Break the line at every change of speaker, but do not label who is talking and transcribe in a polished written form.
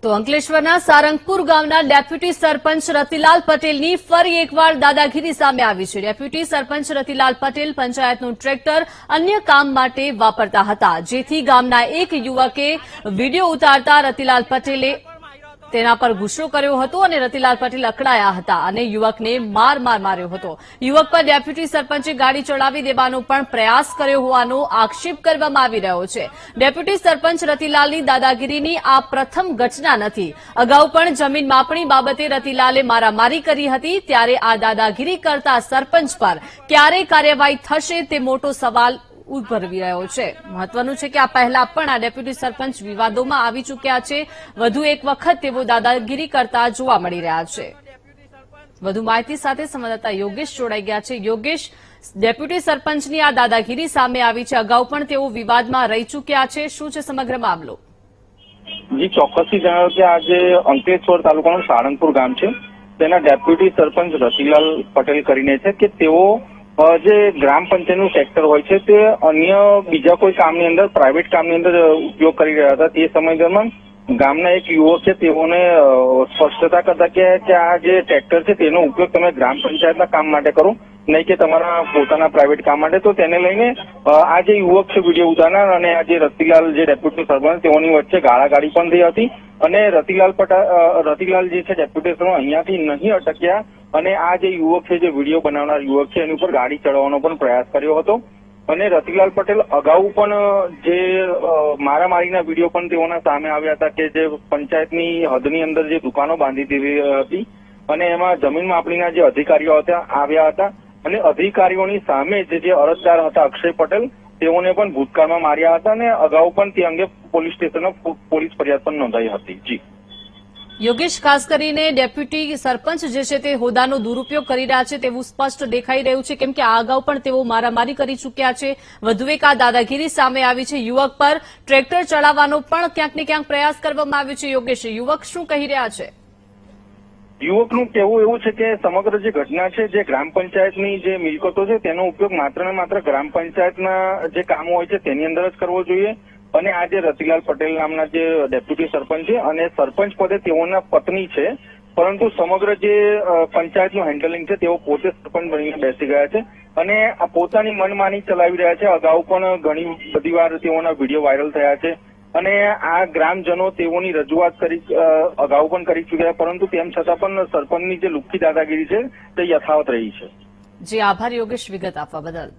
તો અંકલેશ્વરના સારંગપુર ગામના ડેપ્યુટી સરપંચ રતિલાલ પટેલની ફરી એકવાર દાદાગીરી સામે આવી છે। ડેપ્યુટી સરપંચ રતિલાલ પટેલ પંચાયતનું ટ્રેક્ટર અન્ય કામ માટે વાપરતા હતા, જેથી ગામના એક યુવકે વિડીયો ઉતારતા રતિલાલ પટેલે તેના પર ગુસ્સો કર્યો હતો અને રતિલાલ પટેલ અકળાયા હતા અને યુવકને માર માર્યો હતો। યુવક પર ડેપ્યુટી સરપંચે ગાડી ચડાવી દેવાનો પણ પ્રયાસ કર્યો હોવાનો આક્ષેપ કરવામાં આવી રહ્યો છે। ડેપ્યુટી સરપંચ રતિલાલની દાદાગીરીની આ પ્રથમ ઘટના નથી। અગાઉ પણ જમીન માપણી બાબતે રતિલાલે મારામારી કરી હતી, ત્યારે આ દાદાગીરી કરતા સરપંચ પર ક્યારે કાર્યવાહી થશે તે મોટો સવાલ ઉભરી રહ્યો છે। મહત્વનું છે કે આ પહેલા પણ આ ડેપ્યુટી સરપંચ વિવાદોમાં આવી ચૂક્યા છે। વધુ એક વખત તેઓ દાદાગીરી કરતા જોવા મળી રહ્યા છે। વધુ માહિતી સાથે સંવાદદાતા યોગેશ જોડાઈ ગયા છે। યોગેશ, ડેપ્યુટી સરપંચની આ દાદાગીરી સામે આવી છે, અગાઉ પણ તેઓ વિવાદમાં રહી ચૂક્યા છે, શું છે સમગ્ર મામલો?
જી, ચોક્કસથી જણાવ્યું કે આજે અંકલેશ્વર તાલુકાનું સારંગપુર ગામ છે, તેના ડેપ્યુટી સરપંચ રતિલાલ પટેલ કરીને છે કે તેઓ જે ગ્રામ પંચાયતનું સેક્ટર હોય છે તે અન્ય બીજા કોઈ કામની અંદર, પ્રાઇવેટ કામની અંદર ઉપયોગ કરી રહ્યા હતા। તે સમય દરમિયાન ગામના એક યુવક છે તેઓને સ્પષ્ટતા કરતા કે આ જે ટ્રેક્ટર છે તેનો ઉપયોગ તમે ગ્રામ પંચાયતના કામ માટે કરો, નહીં કે તમારા પોતાના પ્રાઇવેટ કામ માટે। તો તેને લઈને આ જે યુવક છે વિડીયો ઉતારનાર અને આ જે રતિલાલ જે ડેપ્યુટી સરપંચ તેઓની વચ્ચે ગાળાગાળી પણ થઈ હતી અને રતિલાલ જે છે ડેપ્યુટી સરપંચ અહીંયાથી નહીં અટક્યા અને આ જે યુવક છે, જે વિડીયો બનાવનાર યુવક છે, એની ઉપર ગાડી ચડાવવાનો પણ પ્રયાસ કર્યો હતો અને રતિલાલ પટેલ અગાઉ પણ જે મારામારીના વિડીયો પણ તેઓના સામે આવ્યા હતા કે જે પંચાયતની હદની અંદર જે દુકાનો બાંધી દીધી હતી અને એમાં જમીન માપણીના જે અધિકારીઓ આવ્યા હતા અને અધિકારીઓની સામે જે અરજદાર હતા અક્ષય પટેલ, તેઓને પણ ભૂતકાળમાં માર્યા હતા અને અગાઉ પણ તે અંગે પોલીસ સ્ટેશનમાં પોલીસ ફરિયાદ પણ નોંધાઈ હતી। જી
યોગેશ, ખાસ કરીને ડેપ્યુટી સરપંચ જે છે તે હોદ્દાનો દુરુપયોગ કરી રહ્યા છે તેવું સ્પષ્ટ દેખાઈ રહ્યું છે, કેમ કે આ અગાઉ પણ તેઓ મારામારી કરી ચૂક્યા છે। વધુ એક આ દાદાગીરી સામે આવી છે, યુવક પર ટ્રેક્ટર ચડાવવાનો પણ ક્યાંક ને ક્યાંક પ્રયાસ કરવામાં આવ્યો છે। યોગેશ, યુવક શું કહી રહ્યા છે?
યુવકનું કહેવું એવું છે કે સમગ્ર જે ઘટના છે, જે ગ્રામ પંચાયતની જે મિલકતો છે તેનો ઉપયોગ માત્ર ને માત્ર ગ્રામ પંચાયતના જે કામો હોય છે તેની અંદર જ કરવો જોઈએ અને આ જે રતિલાલ પટેલ નામના જે ડેપ્યુટી સરપંચ છે અને સરપંચ પદે તેઓના પત્ની છે, પરંતુ સમગ્ર જે પંચાયતનું હેન્ડલિંગ છે તેઓ પોતે સરપંચ બનીને બેસી ગયા છે અને આ પોતાની મનમાની ચલાવી રહ્યા છે। અગાઉ પણ ઘણી બધી વાર તેઓના વિડીયો વાયરલ થયા છે અને આ ગ્રામજનો તેઓની રજૂઆત અગાઉ પણ કરી ચૂક્યા, પરંતુ તેમ છતાં પણ સરપંચની જે લુખ્ખી દાદાગીરી છે તે યથાવત રહી છે।
જી, આભાર યોગેશ વિગત આપવા બદલ।